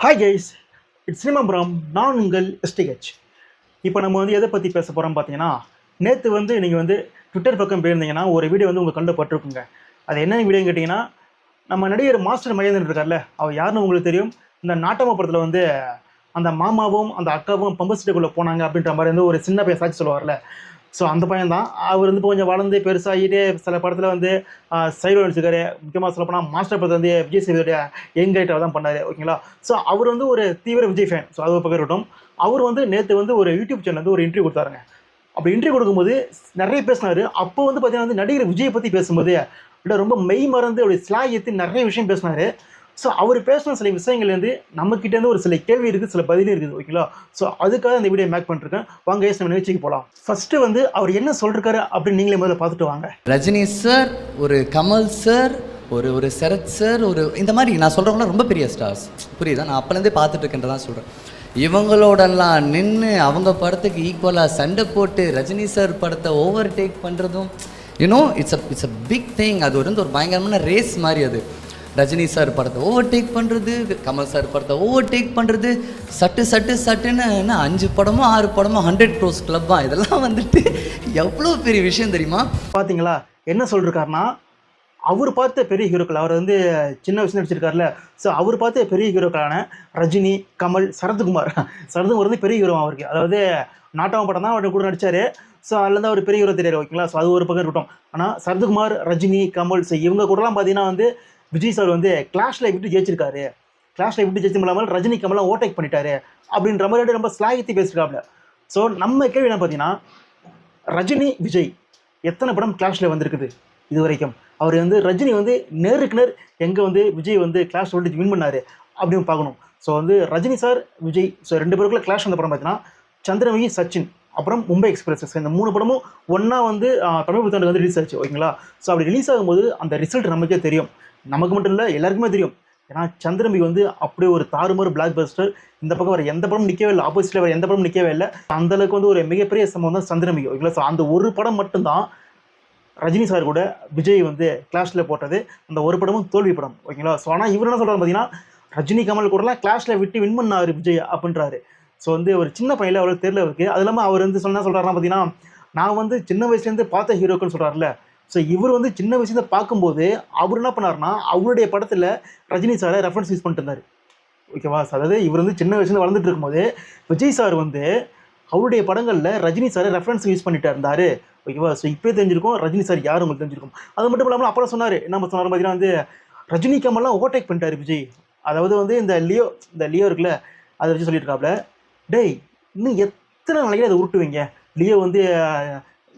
Hi guys, it's சினிமாபுரம். நான் உங்கள் எஸ்டிஹெச். இப்போ நம்ம எதை பற்றி பேச போகிறோம் பார்த்தீங்கன்னா, நேற்று நீங்கள் ட்விட்டர் பக்கம் போயிருந்தீங்கன்னா ஒரு வீடியோ உங்கள் கண்டு பட்டிருக்குங்க. அது என்ன வீடியோன்னு கேட்டிங்கன்னா, நம்ம நடிகர் மாஸ்டர் மகேந்திரன் இருக்கார்ல, அவர் யாருன்னு உங்களுக்கு தெரியும். இந்த நாட்டம படத்தில் அந்த மாமாவும் அந்த அக்காவும் பம்பு செட்டுக்குள்ளே போனாங்க அப்படின்ற மாதிரி ஒரு சின்ன பையன் சாட்சி சொல்லுவார்ல. ஸோ அந்த பையன் தான். அவர் கொஞ்சம் வளர்ந்து பெருசாகிட்டே சில படத்தில் சைடு நடிச்சிருக்காரு. முக்கியமாக சொல்லப்போனால் மாஸ்டர் படத்தில் விஜய் சேதுடைய யங் ரைட்டர் தான் பண்ணார். ஓகேங்களா? ஸோ அவர் ஒரு தீவிர விஜய் ஃபேன். ஸோ அது ஒரு பக்கம் இருக்கட்டும். அவர் நேற்று ஒரு யூடியூப் சேனல் ஒரு இன்டர்வியூ கொடுத்தாருங்க. அப்படி இன்டர்வியூ கொடுக்கும்போது நிறைய பேசினார். அப்போ பார்த்தீங்கன்னா நடிகர் விஜயை பற்றி பேசும்போது இல்லை ரொம்ப மெய் மறந்து அப்படி ஸ்லாக் ஏற்றி நிறைய விஷயம் பேசினார். ஸோ அவர் பேசின சில விஷயங்கள்லேருந்து நம்மக்கிட்டேருந்து ஒரு சில கேள்வி இருக்குது, சில பதிலும் இருக்குது. ஓகேங்களா? ஸோ அதுக்காக இந்த வீடியோ மேக் பண்ணிருக்கேன். வாங்க நம்ம நிகழ்ச்சிக்கு போகலாம். ஃபஸ்ட்டு அவர் என்ன சொல்லிருக்காரு அப்படின்னு நீங்களே முதல்ல பார்த்துட்டு வாங்க. ரஜினி சார், ஒரு கமல் சார், ஒரு சரத் சார், இந்த மாதிரி நான் சொல்கிறவங்களாம் ரொம்ப பெரிய ஸ்டார்ஸ். புரியுதா? நான் அப்போலேருந்தே பார்த்துட்டு இருக்கேன்றதான் சொல்கிறேன். இவங்களோடலாம் நின்று அவங்க படத்துக்கு ஈக்குவலாக சண்டை போட்டு ரஜினி சார் படத்தை ஓவர் டேக் பண்ணுறதும் இட்ஸ் அ பிக் திங். அது ஒரு பயங்கரமான ரேஸ் மாதிரி. அது ரஜினி சார் படத்தை ஓவர் டேக் பண்ணுறது, கமல் சார் படத்தை ஓவர் டேக் பண்ணுறது, சட்டுன்னு 5 படமோ 6 படமோ 100 crores கிளப்பா. இதெல்லாம் எவ்வளோ பெரிய விஷயம் தெரியுமா? பார்த்தீங்களா என்ன சொல்லிருக்காருன்னா, அவர் பார்த்த பெரிய ஹீரோக்கள், அவர் சின்ன வயசு நடிச்சிருக்காருல. ஸோ அவர் பார்த்த பெரிய ஹீரோக்களான ரஜினி, கமல், சரத்குமார் பெரிய ஹீரோ அவருக்கு. அதாவது நாட்டவ படம் தான் அவர் கூட நடித்தார். ஸோ அதுலேருந்து அவர் பெரிய ஹீரோ தெரியாது. ஓகேங்களா? ஸோ அது ஒரு பக்கம் இருக்கட்டும். ஆனால் சரத்குமார், ரஜினி, கமல், ஸோ இவங்க கூடலாம் பார்த்தீங்கன்னா விஜய் சார் கிளாஷில் விட்டு ஜெயிச்சிருக்காரு. கிளாஷில் விட்டு ஜெயிச்சும் இல்லாமல் ரஜினி கமலாம் ஓவர்டேக் பண்ணிட்டாரு அப்படின்ற மாதிரி ரொம்ப ஸ்லாகித்தி பேசியிருக்காப்ல. ஸோ நம்ம கேள்வி என்ன பார்த்தீங்கன்னா, ரஜினி விஜய் எத்தனை படம் கிளாஷில் வந்திருக்குது இது வரைக்கும்? அவர் ரஜினி நேருக்கு நேர் எங்கே விஜய் கிளாஷ் விட்டு வின் பண்ணார் அப்படின்னு பார்க்கணும். So Rajini sir, Vijay, so 2 பேருக்குள்ள கிளாஷ் வந்த படம் பார்த்தீங்கன்னா சந்திரமுகி, சச்சின், அப்புறம் மும்பை எக்ஸ்பிரஸ். இந்த 3 படமும் ஒன்றா தமிழ் புத்தாண்டு ரிலீஸ் ஆச்சு. ஓகேங்களா? ஸோ அப்படி ரிலீஸ் ஆகும்போது அந்த ரிசல்ட் நமக்கே தெரியும். நமக்கு மட்டும் இல்லை, எல்லாருக்குமே தெரியும். ஏன்னா சந்திரமுகி அப்படியே ஒரு தாறுமாறு பிளாக் பஸ்டர். இந்த பக்கம் வர எந்த படமும் நிற்கவே இல்லை, ஆப்போசிட்டில் வர எந்த படமும் நிற்கவே இல்லை. அந்தளவுக்கு ஒரு மிகப்பெரிய சம்பவம் தான் சந்திரமுகி. ஓகேங்களா? ஸோ அந்த ஒரு படம் மட்டும்தான் ரஜினி சார் கூட விஜய் கிளாஷில் போட்டது. அந்த ஒரு படமும் தோல்வி படம். ஓகேங்களா? ஸோ ஆனால் இவர் என்ன சொல்கிறார் பார்த்தீங்கன்னா, ரஜினி கமல் கூடலாம் கிளாஷில் விட்டு வின் பண்ணார் விஜய் அப்படின்றாரு. ஸோ ஒரு சின்ன பையனில் அவ்வளோ தெரியல அவருக்கு. அது இல்லாமல் அவர் சொல்கிறாருன்னா பார்த்தீங்கன்னா, நான் சின்ன வயசுலேருந்து பார்த்த ஹீரோக்கள் சொல்கிறார்ல. ஸோ இவர் சின்ன வயசுலேருந்து பார்க்கும்போது அவர் என்ன பண்ணார்னா, அவருடைய படத்தில் ரஜினி சாரை ரெஃபரன்ஸ் யூஸ் பண்ணிட்டு இருந்தார். ஓகேவா? அதாவது இவர் சின்ன வயசுலேருந்து வளர்ந்துட்டு இருக்கும்போது விஜய் சார் அவருடைய படங்களில் ரஜினி சாரை ரெஃபரன்ஸ் யூஸ் பண்ணிட்டு இருந்தார். ஓகேவா? ஸோ இப்போயே தெரிஞ்சிருக்கும் ரஜினி சார் யார் உங்களுக்கு தெரிஞ்சிருக்கும். அது மட்டும் இல்லாமல் அப்புறம் சொன்னார், என்ன சொன்னார் பார்த்தீங்கன்னா, ரஜினி கமல்லாம் ஓவர்டேக் பண்ணிட்டார் விஜய். அதாவது இந்த லியோ இருக்குல்ல, அதை வச்சு சொல்லியிருக்காப்புல. டேய், இன்னும் எத்தனை நாளைக்கு அதை உருட்டுவீங்க? லியோ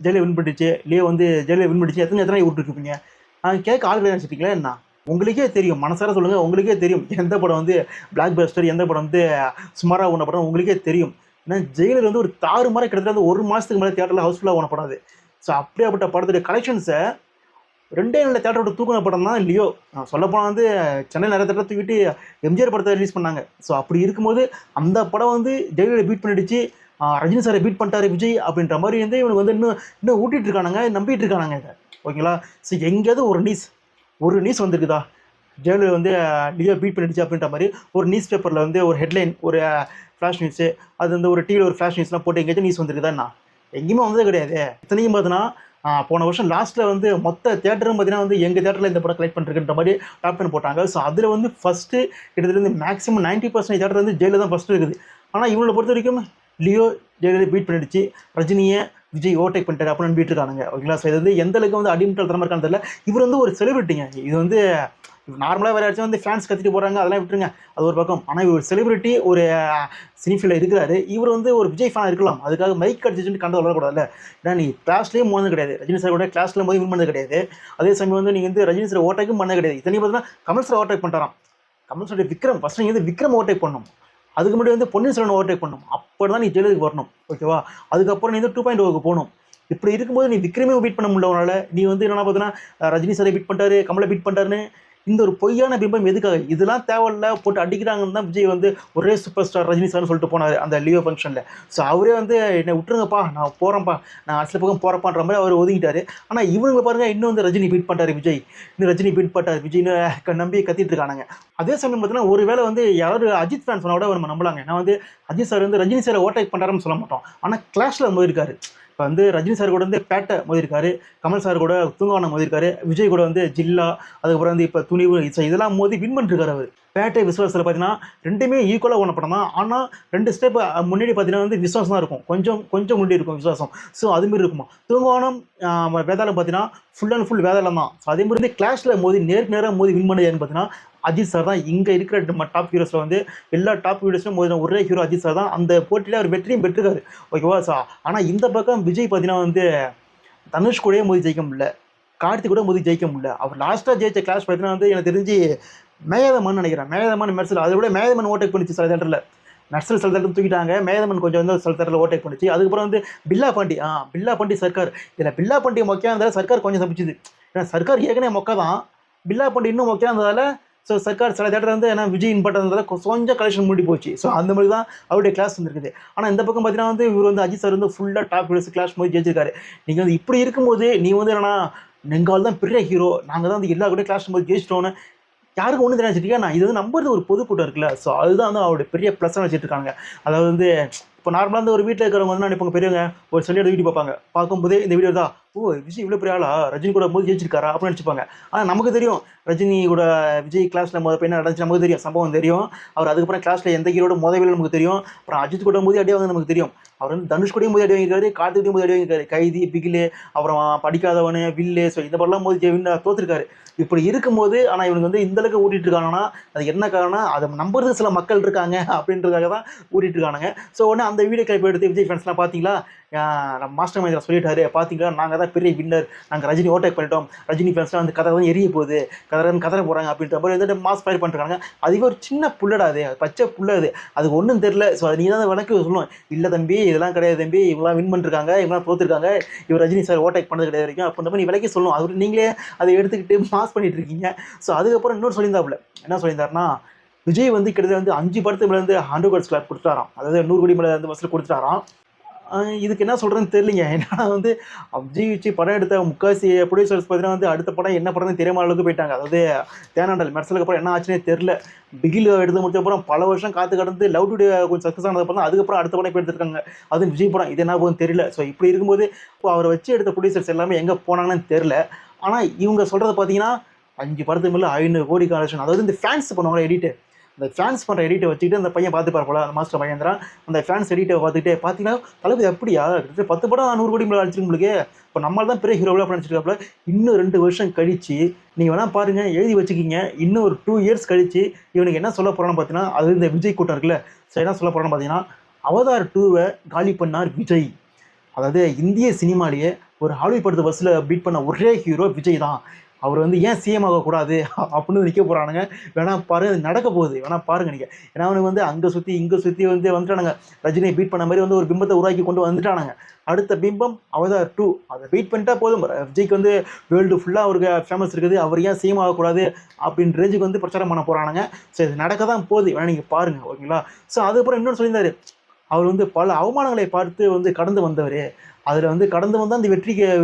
ஜெயிலில் வின் பண்ணிடுச்சு, லியோ ஜெயிலில் வின் பண்ணிடுச்சு, எத்தனை உருட்டுருப்பீங்க? கேட்க ஆள் கிடையாது வச்சுட்டீங்களா என்ன? உங்களுக்கே தெரியும், மனசார சொல்லுங்கள், உங்களுக்கே தெரியும் எந்த படம் பிளாக் பஸ்டர், எந்த படம் சுமாராக ஓன படம் உங்களுக்கே தெரியும். ஏன்னா ஜெயிலர் ஒரு தாறுமாற கிட்டத்தட்ட 1 மாதத்துக்கு மேலே தேட்டரில் ஹவுஸ்ஃபுல்லாக ஓனப்படாது. ஸோ அப்படியாப்பட்ட படத்துடைய கலெக்ஷன்ஸை 2 நாளில் தேட்டரை விட்டு தூக்கின படம் தான் லியோ. சொல்லப்போனால் சென்னை நிறைய தேட்டரை தூக்கிட்டு எம்ஜிஆர் படத்தை ரிலீஸ் பண்ணாங்க. ஸோ அப்படி இருக்கும்போது அந்த படம் ஜெயிலில் பீட் பண்ணிடுச்சு, ரஜினி சாரை பீட் பண்ணிட்டாரு விஜய் அப்படின்ற மாதிரி இவனுக்கு இன்னும் ஊட்டிகிட்டு இருக்கானுங்க, நம்பிட்டு இருக்கானுங்க இதை. ஓகேங்களா? ஸோ எங்கேயாவது ஒரு நியூஸ் வந்திருக்குதா, ஜெயிலில் லியோ பீட் பண்ணிடுச்சு அப்படின்ற மாதிரி ஒரு நியூஸ் பேப்பரில் ஒரு ஹெட்லைன், ஒரு ஃப்ளாஷ் நியூஸு, அது ஒரு டிவியில் ஒரு ஃப்ளாஷ் நியூஸ்லாம் போட்டு எங்கேயாச்சும் நியூஸ் வந்திருக்குதாண்ணா? எங்கேயுமே வந்ததே கிடையாது. இத்தனைக்கும் பார்த்தீங்கன்னா போன வருஷம் லாஸ்ட்டில் மொத்த தேட்டரும் பார்த்தீங்கன்னா எங்கள் தேட்டரில் இந்த படம் கலெக்ட் பண்ணிருக்குன்ற மாதிரி டாப் 10 போட்டாங்க. ஸோ அதில் ஃபஸ்ட்டு கிட்டத்தட்ட மேக்ஸிமம் 90% தேட்டர் ஜெயிலில் தான் ஃபஸ்ட்டு இருக்குது. ஆனால் இவங்களை பொறுத்த வரைக்கும் லியோ ஜெயிலில் பீட் பண்ணிடுச்சு, ரஜினியை விஜய் ஓவர்டேக் பண்ணிட்டாரு அப்படின்னு நம்பிட்டு இருக்கானுங்க. ஓகேங்களா? ஸோ இது எந்த அளவுக்கு அடிமட்டல் தரமாக இருக்கான்னு தெரியல. இவர் ஒரு செலிபிரிட்டிங்க. இது நார்மலாக வேறு யாராச்சும் ஃபேன்ஸ் கத்திட்டு போகிறாங்க, அதெல்லாம் விட்டுருங்க, அது ஒரு பக்கம். ஆனால் இவர் செலிபிரிட்டி, ஒரு சினிஃபீல்டில் இருக்கிறாரு. இவர் ஒரு விஜய் ஃபேனாக இருக்கலாம், அதுக்காக மைக் அடிச்சுட்டு கண்டு வளரக்கூடாதுல்ல. ஏன்னா நீ கிளாஸ்லேயும் போனது கிடையாது, ரஜினி சார் கூட கிளாஸில் போய் வின் பண்ணது கிடையாது. அதே சமயம் நீங்கள் ரஜினி சார் ஓவர்டேக்கும் பண்ணது கிடையாது. இத்தனையும் பார்த்தீங்கன்னா கமல் சார் ஓவர்டேக் பண்ணிட்டாராம். கமல் சார் விக்ரம் ஃபஸ்ட் நீங்கள் விக்ரம் ஓவர்டேக் பண்ணணும், அதுக்கு முன்னாடி பொன்னியின் செல்வன் ஓவர்டேக் பண்ணணும், அப்போ தான் நீ ஜெயிலுக்கு வரணும். ஓகேவா? அதுக்கப்புறம் நீ 2.0க்கு போகணும். இப்படி இருக்கும்போது நீ விக்ரமே பீட் பண்ண முடியல. நீ என்னென்னா பார்த்தீங்கன்னா ரஜினி சாரை பீட் பண்ணிட்டாரு, கமலை பீட் பண்ணிட்டாருன்னு இந்த ஒரு பொய்யான பிம்பம் எதுக்காக? இதெல்லாம் தேவையில்ல, போட்டு அடிக்கிறாங்கன்னு தான் விஜய் வந்து ஒரே சூப்பர் ஸ்டார் ரஜினி சார்னு சொல்லிட்டு போனார் அந்த லியோ ஃபங்க்ஷனில். ஸோ அவரே வந்து என்னை விட்டுருங்கப்பா, நான் போகிறேன்ப்பா, நான் அரசியல் பக்கம் போகிறப்பான்ற மாதிரி அவர் ஒதுங்கிட்டாரு. ஆனால் இவங்க பாருங்கள், இன்னும் வந்து ரஜினி பீட் பண்ணிட்டார் விஜய், இன்னும் ரஜினி பீட் பண்ணிட்டார் விஜய்னு நம்பி கத்திட்டு இருக்கானுங்க. அதே சமயம் பார்த்தீங்கன்னா ஒரு வேளை வந்து யாராவது அஜித் ஃபேன் சொன்னா கூட நம்ம நம்பலாங்க. நான் வந்து அஜித் சார் வந்து ரஜினி சாரை ஓவர்டேக் பண்ணுறாருன்னு சொல்ல மாட்டோம். ஆனால் கிளாஷில் மோதிருக்காரு. இப்போ வந்து ரஜினி சார் கூட வந்து பேட்டை மோதிருக்காரு, கமல் சார் கூட தூங்கவானம் மோதிருக்காரு, விஜய் கூட வந்து ஜில்லா, அதுக்கப்புறம் வந்து இப்போ துணிவு, இதெல்லாம் மோதி வின் பண்ணிருக்காரு அவர். பேட்டை விஸ்வாசத்தில் பார்த்தீங்கன்னா ரெண்டுமே ஈக்குவலாக ஓன படம் தான். ஆனால் 2 ஸ்டெப் முன்னாடி பார்த்தீங்கன்னா வந்து விஸ்வாசம் தான் இருக்கும், கொஞ்சம் முன்னாடி இருக்கும் விஸ்வாசம். ஸோ அதுமாரி இருக்குமா. தூங்கவானம் வேதாளம் பார்த்தீங்கன்னா ஃபுல் அண்ட் ஃபுல் வேதாளம் தான். ஸோ அதே மாதிரி வந்து கிளாஷில் மோதி நேராக மோதி வின் பண்ணதுன்னு பார்த்தீங்கன்னா அஜித் சார் தான். இங்கே இருக்கிற டாப் ஹீரோஸில் வந்து எல்லா டாப் ஹீரோஸும் மோதின ஒரே ஹீரோ அஜித் சார் தான். அந்த போட்டியில் அவர் வெற்றியும் பெற்றிருக்காரு, ஓகேவா. ஸோ ஆனால் இந்த பக்கம் விஜய் பார்த்தீங்கன்னா வந்து தனுஷ் கூடயே மோதி ஜெயிக்க முடியல, கார்த்திக் கூட மோதி ஜெயிக்க முடியல. அவர் லாஸ்ட்டாக ஜெயிச்ச கிளாஷ் பார்த்தீங்கன்னா வந்து எனக்கு தெரிஞ்சு மேயதமன் நினைக்கிறேன், மேயதமன் மெர்சல். அதை விட மேயதமன் ஓட்டேக் பண்ணிச்சு சில தேட்டரில். நர்சல் சில தேட்டர் தூக்கிட்டாங்க, மேயதமன் கொஞ்சம் வந்து சில தேட்டரில் ஓட்டேக் பண்ணிச்சு. அதுக்கப்புறம் வந்து பில்லா பாண்டி சர்க்கார். இதில் பில்லா பாண்டி மொக்கையாக இருந்தாலும் சர்க்கார் கொஞ்சம் தப்பிச்சுது. ஏன்னா சர்க்கார் ஏற்கனவே மொக்கை தான், பில்லா பாண்டி இன்னும் மொக்கையாக இருந்ததால் ஸோ சர்க்கார் சில தேட்டர் வந்து ஏன்னா விஜய் இன்பார்ட் இருந்ததால் கொஞ்சம் கலெக்ஷன் மூடி போச்சு. ஸோ அந்த மாதிரி தான் அவருடைய கிளாஸ் வந்துருக்குது. ஆனால் இந்த பக்கம் பார்த்தீங்கன்னா வந்து இவர் வந்து அஜித் சார் வந்து ஃபுல்லாக டாப் ஹீரோஸ் கிளாஸ் போய் ஜெயிச்சிருக்காரு. நீங்கள் வந்து இப்படி இருக்கும்போது நீ வந்து என்னன்னா எங்கால் தான் பெரிய ஹீரோ, நாங்கள் தான் வந்து எல்லா கூட கிளாஸ் போய் ஜெயிச்சிட்டோன்னு யாருக்கும் ஒன்றும் தெரியாச்சிட்டியா. நான் இது வந்து நம்புறது ஒரு பொதுக்கூட்டம் இருக்குல்ல. ஸோ அதுதான் வந்து அவருடைய பெரிய ப்ளஸ்ஸாக வச்சுட்டு இருக்காங்க. அதாவது வந்து இப்போ நார்மலாக வந்து ஒரு வீட்டில் இருக்கிறவங்க வந்து நினைப்பாங்க, பெரியவங்க ஒரு செல்லியோட வீடியோ பார்ப்பாங்க, பார்க்கும்போதே இந்த வீடியோ தான், ஓ விஜய் இவ்வளோ பெரிய ஆளா, ரஜினி கூட போது ஜெயிச்சிருக்காரா அப்படின்னு நினச்சிப்பாங்க. ஆனால் நமக்கு தெரியும் ரஜினி கூட விஜய் கிளாஸில் என்ன நடந்துச்சு நமக்கு தெரியும், சம்பவம் தெரியும். அவர் அதுக்கப்புறம் கிளாஸில் எந்த ஹீரோட மோதவில்லை நமக்கு தெரியும். அப்புறம் அஜித் கூட போது அடியே வந்து நமக்கு தெரியும். அவர் வந்து தனுஷ் கூடயும் போது அடி வாங்கியிருக்காரு, கார்த்திக் போது அடி வாங்கியிருக்காரு, கைதி, பிகிலு, அப்புறம் படிக்காதவனு, வில்லு. ஸோ இந்த மாதிரிலாம் போது தோற்றுருக்காரு. இப்படி இருக்கும்போது ஆனால் இவனுக்கு வந்து இந்தளவுக்கு ஊட்டிகிட்டு இருக்காங்கன்னா அது என்ன காரணம், அதை நம்புறது சில மக்கள் இருக்காங்க அப்படின்றதுக்காக தான் ஊட்டிகிட்டு இருக்கானுங்க. ஸோ உடனே அந்த வீடியோ கிளிப் எடுத்து விஜய் ஃபேன்ஸ்லாம் பார்த்தீங்களா, நம்ம மாஸ்டர் மைந்திரா சொல்லிட்டாரு, பார்த்தீங்களா நாங்கள் தான் பெரிய வின்னர், நாங்கள் ரஜினி ஓவர்டேக் பண்ணிட்டோம், ரஜினி ஃபேன்ஸ்லாம் வந்து கதை தான் எரிய போகுது, கதற போகிறாங்க அப்படின்ற மாதிரி வந்துட்டு மாஸ் ஃபயர் பண்ணிருக்காங்க. அதுவே ஒரு சின்ன புள்ளடா, அது பச்சை புள்ள, அது ஒன்றும் தெரில. ஸோ அது நீ தான் வழக்கு சொல்லணும், இல்லை தம்பி இதெல்லாம் கிடையாது தம்பி, இவங்களாம் வின் பண்ணிருக்காங்க, இவங்களாம் தோற்றுருக்காங்க, இவர் ரஜினி சார் ஓவர்டேக் பண்ணது கிடையாது வரைக்கும் அப்படின்ற மாதிரி நீ விலைக்கு சொல்லணும். அது நீங்களே அதை எடுத்துக்கிட்டு மாஸ் பண்ணிட்டு இருக்கீங்க. ஸோ அதுக்கப்புறம் இன்னொரு சொல்லியிருந்தாப்புல என்ன சொல்லியிருந்தாருன்னா, விஜய் வந்து கிட்டத்தட்ட வந்து 5 படத்துக்கு மேலே வந்து 100 கோடி கிளாப் கொடுத்துட்டாராம், அதாவது 100 கோடி மேலே வந்து வசூல் கொடுத்துட்டாராம். இதுக்கு என்ன சொல்கிறேன்னு தெரியலிங்க. ஏன்னா வந்து விஜய் வச்சு படம் எடுத்த முக்காசி ப்ரொடியூசர்ஸ் பார்த்தீங்கன்னா வந்து அடுத்த படம் என்ன படம்னு தெரியாம அளவுக்கு போயிட்டாங்க. அதாவது தேனாண்டல் மெர்சலுக்கு அப்புறம் என்ன ஆச்சுன்னே தெரில. பிகில் எடுத்து முடிச்சப்பறம் பல வருஷம் காத்து கடந்து லவ் டுடே கொஞ்சம் சக்ஸஸ் ஆனதுக்கப்புறம் தான் அதுக்கப்புறம் அடுத்த படம் இப்போ எடுத்துருக்காங்க, அதுவும் விஜய் படம். இது என்ன போகுதுன்னு தெரியல. ஸோ இப்படி இருக்கும்போது இப்போ அவரை வச்சு எடுத்த ப்ரொடியூசர்ஸ் எல்லாமே எங்கே போனாங்கன்னு தெரில. ஆனால் இவங்க சொல்கிறத பார்த்தீங்கன்னா 5 படத்துக்கு மேலே 500 கோடி கலெக்ஷன். அதாவது இந்த ஃபேன்ஸ் பண்ணுவாங்களா எடிட்டு, அந்த ஃபேன்ஸ் பண்ணுற எடிட்டை வச்சுக்கிட்டு அந்த பையன் பார்த்துப்பார் போல, அந்த மாஸ்டர் மகேந்திரா அந்த ஃபேன்ஸ் எடிட்டை பார்த்துக்கிட்டே பார்த்தீங்கன்னா தளபதி அப்படியா 10 படம் 100 கோடி மேலே அடிச்சிருக்கு உங்களுக்கு, இப்போ நம்மளால் தான் பெரிய ஹீரோவில் அப்படின்னு நினச்சிருக்காப்புல. இன்னும் 2 வருஷம் கழிச்சு நீங்கள் வேணால் பாருங்கள், எழுதி வச்சுக்கிங்க, இன்னும் ஒரு 2 இயர்ஸ் கழிச்சு இவனுக்கு என்ன சொல்ல போகிறான்னு பார்த்தீங்கன்னா, அது இந்த விஜய் கூட்டம் இருக்குல்ல, ஸோ என்ன சொல்ல போகிறான்னு பார்த்தீங்கன்னா, அவதார் 2 காலி பண்ணார் விஜய். அதாவது இந்திய சினிமாலேயே ஒரு ஹாலிவுட் படத்தை பஸ்ஸில் பீட் பண்ண ஒரே ஹீரோ விஜய் தான். அவர் வந்து ஏன் சிஎம் ஆகக்கூடாது அப்படின்னு நிற்க போகிறானுங்க. வேணால் பாருங்க, அது நடக்க போகுது, வேணால் பாருங்கள் நீங்கள். ஏன்னா அவனுக்கு வந்து அங்கே சுற்றி இங்கே சுற்றி வந்து வந்துட்டானுங்க, ரஜினியை பீட் பண்ண மாதிரி வந்து ஒரு பிம்பத்தை உருவாக்கி கொண்டு வந்துட்டானுங்க. அடுத்த பிம்பம் அவதார் 2, அதை பீட் பண்ணிட்டா போதும், விஜய்க்கு வந்து வேர்ல்டு ஃபுல்லாக அவருக்கு ஃபேமஸ் இருக்குது, அவர் ஏன் சிஎம் ஆகக்கூடாது அப்படின்ற ரேஞ்சுக்கு வந்து பிரச்சாரம் பண்ண போகிறானுங்க. ஸோ இது நடக்க தான் போகுது, வேணால் நீங்கள் பாருங்கள், ஓகேங்களா. ஸோ அதுக்கப்புறம் இன்னொன்று சொல்லியிருந்தார், அவர் வந்து பல அவமானங்களை பார்த்து வந்து கடந்து வந்தவர், அதில் வந்து கடந்து வந்தால் அந்த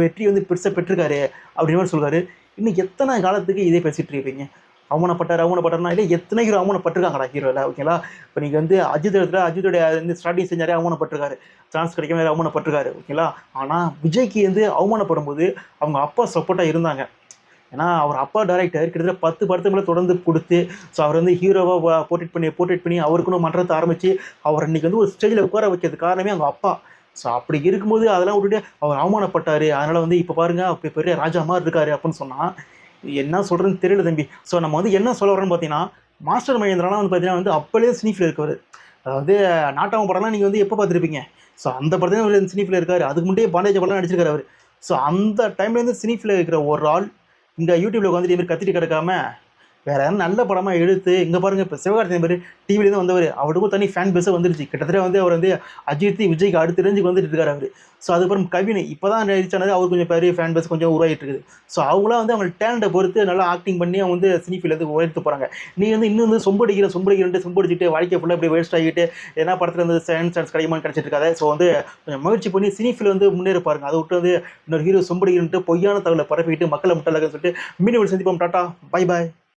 வெற்றி வந்து பெருசாக பெற்றிருக்காரு அப்படின்னு மாதிரி சொல்கிறாரு. இன்னும் எத்தனை காலத்துக்கு இதே பேசிகிட்டு இருப்பீங்க, அவமானப்பட்டார்னா இல்லை, எத்தனை ஹீரோ அவமானப்பட்டிருக்காங்கடா ஹீரோவில், ஓகேங்களா. இப்போ நீங்கள் வந்து அஜித்தோடைய வந்து ஸ்டார்டிங் செஞ்சாரே அவமானப்பட்டிருக்காரு, சான்ஸ் கிடைக்காம அவமானப்பட்டிருக்காரு, ஓகேங்களா. ஆனால் விஜய்க்கு வந்து அவமானப்படும் போது அவங்க அப்பா சப்போர்ட்டாக இருந்தாங்க. ஏன்னா அவர் அப்பா டைரக்டர் கிட்டத்தட்ட 10 படத்துக்கு மேலே தொடர்ந்து கொடுத்து, ஸோ அவர் வந்து ஹீரோவாக போர்ட்ரேட் பண்ணி அவருக்குன்னு மன்றத்தை ஆரம்பித்து அவர் இன்றைக்கி வந்து ஒரு ஸ்டேஜில் உட்கார வைக்கிறது காரணமே அவங்க அப்பா. ஸோ அப்படி இருக்கும்போது அதெல்லாம் விட்டுட்டு அவர் அவமானப்பட்டார், அதனால் வந்து இப்போ பாருங்கள் இப்போ பெரிய ராஜா மாதிரி இருக்காரு அப்படின்னு சொன்னால் என்ன சொல்கிறதுன்னு தெரியல தம்பி. ஸோ நம்ம வந்து என்ன சொல்ல வரோன்னு பார்த்தீங்கன்னா, மாஸ்டர் மகேந்திராலாம் வந்து பார்த்தீங்கன்னா வந்து அப்போலேயே சினிஃபில் இருக்கவர். அதாவது நாட்டாம படம்லாம் நீங்கள் வந்து எப்போ பார்த்துருப்பீங்க, ஸோ அந்த படத்தையும் அவர் சினிஃபில் இருக்கார். அதுக்கு முன்னே பாண்டேஜ் படம் நடிச்சிருக்காரு அவர். ஸோ அந்த டைம்லேருந்து சினிஃபில் இருக்கிற ஒரு ஆள் இங்கே யூடியூப்பில் உட்காந்துட்டு இதுமாதிரி கத்திட்டு கிடக்காம வேற யாரும் நல்ல படமாக எடுத்து இங்கே பாருங்க இப்போ சிவகார்த்திகேயன் பேர் டிவிலேருந்து வந்தவர், அவருக்கும் தனி ஃபேன் பேஸாக வந்துருச்சு. கிட்டத்தட்ட வந்து அவர் வந்து அஜித் விஜய்க்கு அடுத்த ரேஞ்சுக்கு வந்துட்டு இருக்காரு அவர். ஸோ அதுக்கப்புறம் கவின் இப்போ தான் ரீச் ஆனது, அவர் கொஞ்சம் பெரிய ஃபேன் பேஸ் கொஞ்சம் உருவாகிட்டு இருக்குது. ஸோ அவங்களாம் வந்து அவங்க டேலண்ட்டை பொறுத்து நல்லா ஆக்டிங் பண்ணி அவங்க வந்து சினி ஃபீல்டு உயர்த்து போகிறாங்க. நீ வந்து இன்னும் வந்து சொம்படிக்கிறேன்ட்டு சொம்படிச்சுட்டு வாழ்க்கை ஃபுல்லாக இப்படி வேஸ்ட் ஆகிட்டு என்ன படத்தில் வந்து சான்ஸ் கிடைக்குமான்னு கிடச்சிட்டு இருக்காது. ஸோ வந்து கொஞ்சம் முயற்சி பண்ணி சினி ஃபீல்டு வந்து முன்னேற பாருங்க. அதை விட்டு வந்து இன்னொரு ஹீரோ சொம்படிக்கிறேன்ட்டு பொய்யான தகவலை பரப்பிட்டு மக்களை முட்டலாக சொல்லிட்டு மீண்டும் சந்திப்போம். Tata, bye bye.